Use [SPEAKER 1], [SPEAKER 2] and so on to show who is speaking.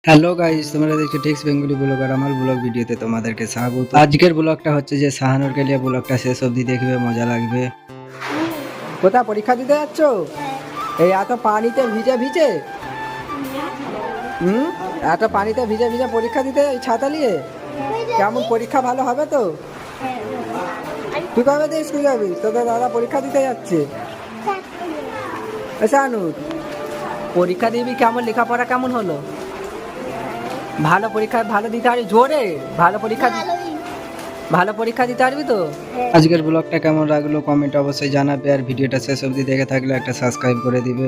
[SPEAKER 1] Hello guys, তোমরা দেখছো text Bengali blog আর আমার ব্লগ ভিডিওতে তোমাদেরকে স্বাগত। আজকের ব্লগটা হচ্ছে যে শাহানুর গেলিয়া ব্লগটা শেষ অবধি দেখবে, মজা লাগবে। কোথা পরীক্ষা দিতে যাচ্ছ? এই এত পানিতে ভিজে ভিজে এত পানিতে ভিজে ভিজে পরীক্ষা দিতে এই ছাতা নিয়ে? কেমন পরীক্ষা ভালো হবে তো? তুই কবে দিয়ে স্কুল যাবি? তোদের দাদা পরীক্ষা দিতে যাচ্ছে। শাহানুর, পরীক্ষা দিবি, কেমন লেখাপড়া কেমন হলো? ভালো পরীক্ষা ভালো দিতে পারবি? জোরে ভালো পরীক্ষা দিতে পারবি তো? আজকের ব্লগটা কেমন লাগলো কমেন্ট অবশ্যই জানাবে, আর ভিডিওটা শেষ অবধি দেখে থাকলে একটা সাবস্ক্রাইব করে দিবে।